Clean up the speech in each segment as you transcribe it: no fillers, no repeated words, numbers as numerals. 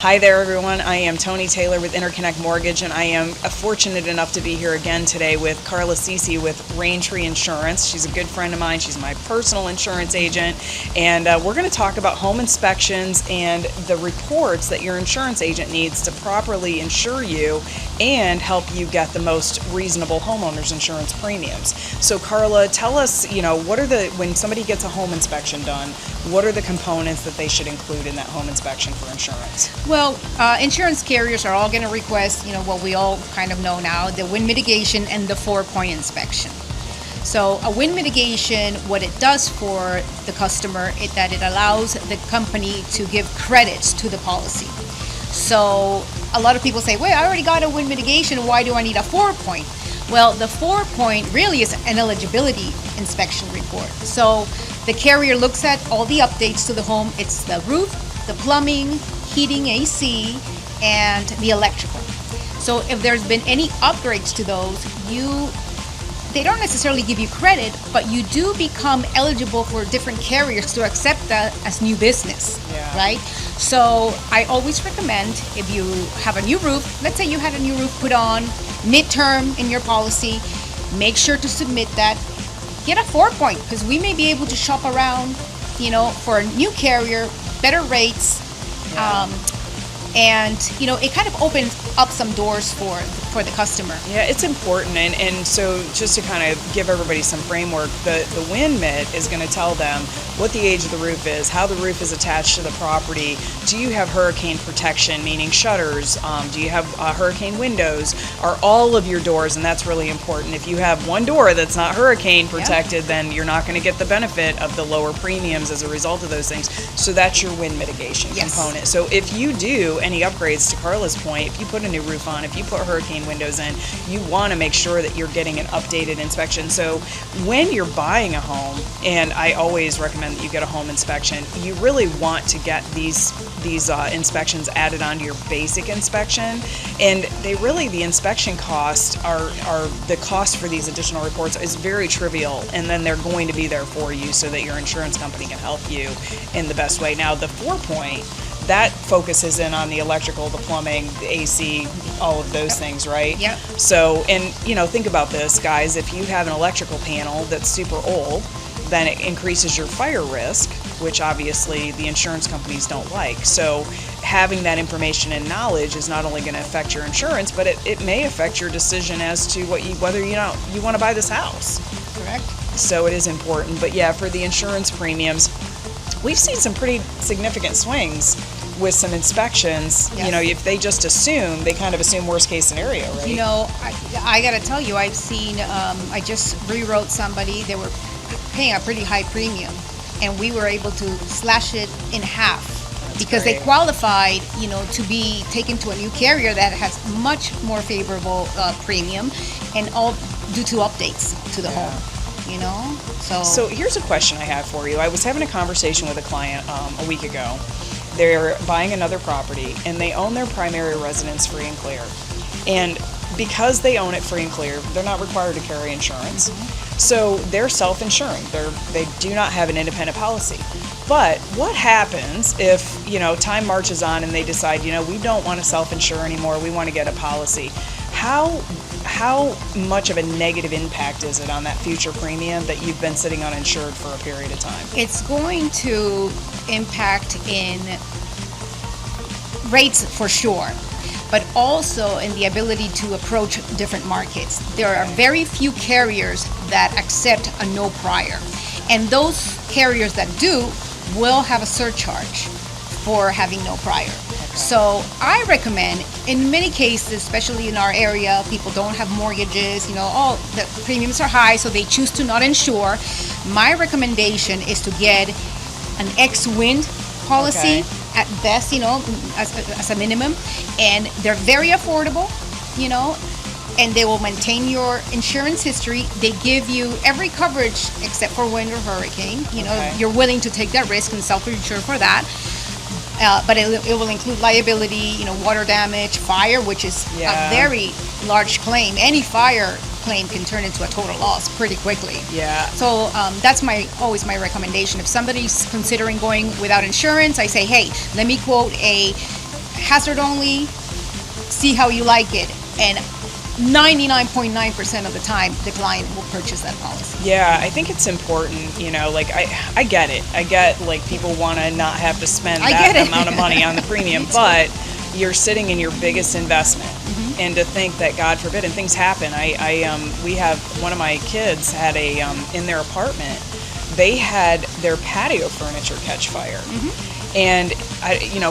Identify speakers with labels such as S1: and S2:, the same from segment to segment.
S1: Hi there, everyone. I am Toni Taylor with Interconnect Mortgage, and I am fortunate enough to be here again today with Carla Cece with Raintree Insurance. She's a good friend of mine. She's my personal insurance agent, and we're going to talk about home inspections and the reports that your insurance agent needs to properly insure you and help you get the most reasonable homeowners insurance premiums. So, Carla, tell us, when somebody gets a home inspection done, what are the components that they should include in that home inspection for insurance?
S2: Well, insurance carriers are all going to request, what we all kind of know now, the wind mitigation and the 4-point inspection. So a wind mitigation, what it does for the customer is that it allows the company to give credits to the policy. So a lot of people say, wait, I already got a wind mitigation, why do I need a 4-point? Well, the 4-point really is an eligibility inspection report. So the carrier looks at all the updates to the home. It's the roof, the plumbing, heating, AC, and the electrical. So if there's been any upgrades to those, they don't necessarily give you credit, but you do become eligible for different carriers to accept that as new business, right? So I always recommend, if you have a new roof, let's say you had a new roof put on midterm in your policy, make sure to submit that. Get a 4-point, because we may be able to shop around, for a new carrier, better rates. And it kind of opens up some doors for the customer.
S1: Yeah, it's important, and so just to kind of give everybody some framework, the wind mit is going to tell them what the age of the roof is, how the roof is attached to the property. Do you have hurricane protection, meaning shutters? Do you have hurricane windows? Are all of your doors, and that's really important. If you have one door that's not hurricane protected, then you're not going to get the benefit of the lower premiums as a result of those things. So that's your wind mitigation component. So if you do any upgrades, to Carla's point, if you put a new roof on, if you put hurricane windows in, you want to make sure that you're getting an updated inspection. So when you're buying a home, and I always recommend that you get a home inspection, you really want to get these inspections added onto your basic inspection. And the inspection costs are the cost for these additional reports is very trivial, and then they're going to be there for you so that your insurance company can help you in the best way. Now, the 4-point, that focuses in on the electrical, the plumbing, the AC, all of those things, right?
S2: Yep.
S1: So, and think about this, guys, if you have an electrical panel that's super old, then it increases your fire risk, which obviously the insurance companies don't like. So having that information and knowledge is not only going to affect your insurance, but it may affect your decision as to whether you want to buy this house.
S2: Correct.
S1: So it is important. But yeah, for the insurance premiums, we've seen some pretty significant swings with some inspections.
S2: Yes.
S1: If they just they kind of assume worst case scenario, right?
S2: I gotta tell you, I've seen, I just rewrote somebody, they were paying a pretty high premium, and we were able to slash it in half.
S1: That's
S2: because
S1: great.
S2: They qualified, to be taken to a new carrier that has much more favorable premium, and all due to updates to the home.
S1: So here's a question I have for you. I was having a conversation with a client a week ago. They're buying another property, and they own their primary residence free and clear. And because they own it free and clear, they're not required to carry insurance. So they're self-insuring. They do not have an independent policy. But what happens if, time marches on and they decide, we don't want to self-insure anymore, we want to get a policy? How much of a negative impact is it on that future premium that you've been sitting uninsured for a period of time?
S2: It's going to impact in rates for sure, but also in the ability to approach different markets. There are very few carriers that accept a no prior, and those carriers that do will have a surcharge for having no prior. So I recommend, in many cases, especially in our area, people don't have mortgages, the premiums are high, so they choose to not insure. My recommendation is to get an X-Wind policy at best, as a minimum, and they're very affordable, and they will maintain your insurance history. They give you every coverage except for wind or hurricane. You're willing to take that risk and self-insure for that. But it will include liability, water damage, fire, which is a very large claim. Any fire claim can turn into a total loss pretty quickly.
S1: Yeah.
S2: So that's always my recommendation. If somebody's considering going without insurance, I say, hey, let me quote hazard only, see how you like it, and 99.9% of the time, the client will purchase that policy.
S1: Yeah, I think it's important, like I get it. I get like people want to not have to spend that amount of money on the premium, but you're sitting in your biggest investment. And to think that, God forbid, and things happen. We have one of my kids had in their apartment, they had their patio furniture catch fire. And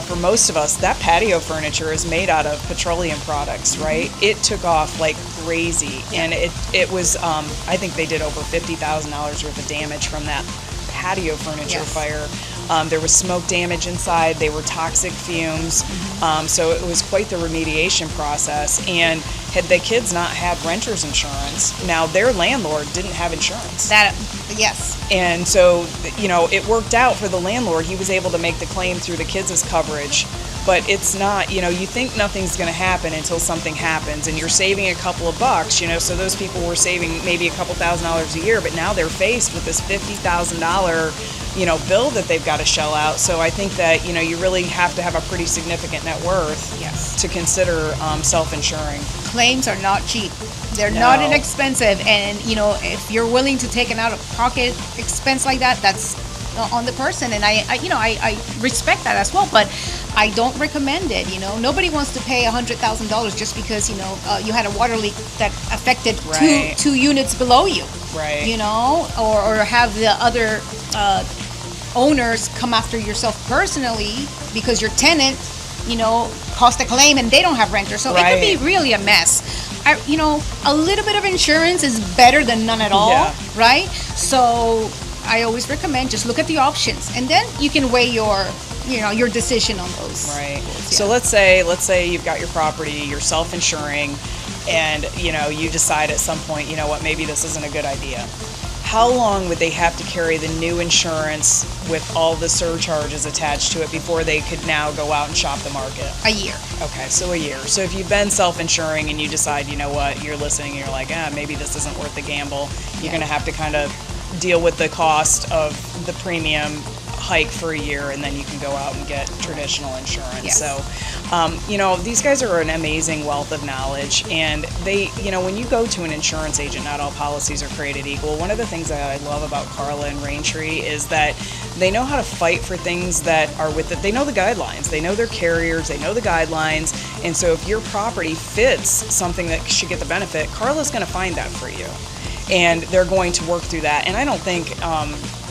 S1: for most of us, that patio furniture is made out of petroleum products, right? It took off like crazy, and it was I think they did over $50,000 worth of damage from that patio furniture fire. There was smoke damage inside. They were toxic fumes. So it was quite the remediation process. And had the kids not had renter's insurance, now their landlord didn't have insurance.
S2: Yes.
S1: And so, it worked out for the landlord. He was able to make the claim through the kids' coverage. But it's not, you think nothing's going to happen until something happens, and you're saving a couple of bucks, so those people were saving maybe a couple $1,000s a year, but now they're faced with this $50,000, bill that they've got to shell out. So I think that, you really have to have a pretty significant net worth to consider self-insuring.
S2: Claims are not cheap. They're not inexpensive, and, if you're willing to take an out-of-pocket expense like that, that's on the person, and I respect that as well, but I don't recommend it. Nobody wants to pay $100,000 just because you had a water leak that affected two units below you,
S1: right?
S2: Or have the other owners come after yourself personally because your tenant caused a claim and they don't have renters, so it could be really a mess. A little bit of insurance is better than none at all, right? So I always recommend just look at the options, and then you can weigh your decision on those.
S1: Right. So let's say you've got your property, you're self-insuring, and you decide at some point, maybe this isn't a good idea. How long would they have to carry the new insurance with all the surcharges attached to it before they could now go out and shop the market?
S2: A year.
S1: Okay, so a year. So if you've been self-insuring and you decide, you're listening and you're like, maybe this isn't worth the gamble, you're going to have to kind of deal with the cost of the premium hike for a year, and then you can go out and get traditional insurance.
S2: Yes.
S1: So, these guys are an amazing wealth of knowledge, and they, when you go to an insurance agent, not all policies are created equal. One of the things that I love about Carla and Raintree is that they know how to fight for things that are with it. They know the guidelines, they know their carriers, they know the guidelines, and so if your property fits something that should get the benefit, Carla's going to find that for you. And they're going to work through that. And I don't think,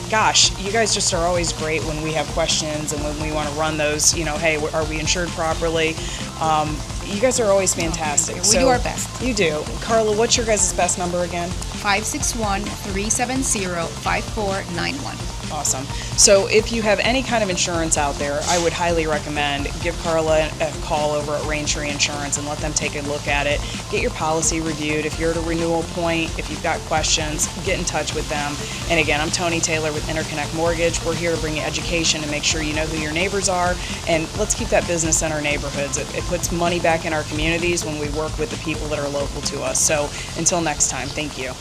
S1: you guys just are always great when we have questions and when we want to run those, hey, are we insured properly? You guys are always fantastic.
S2: We do our best.
S1: You do. Carla, what's your guys' best number again?
S2: 561-370-5491.
S1: Awesome. So if you have any kind of insurance out there, I would highly recommend give Carla a call over at Raintree Insurance and let them take a look at it. Get your policy reviewed. If you're at a renewal point, if you've got questions, get in touch with them. And again, I'm Toni Taylor with Interconnect Mortgage. We're here to bring you education and make sure you know who your neighbors are. And let's keep that business in our neighborhoods. It puts money back in our communities when we work with the people that are local to us. So until next time, thank you.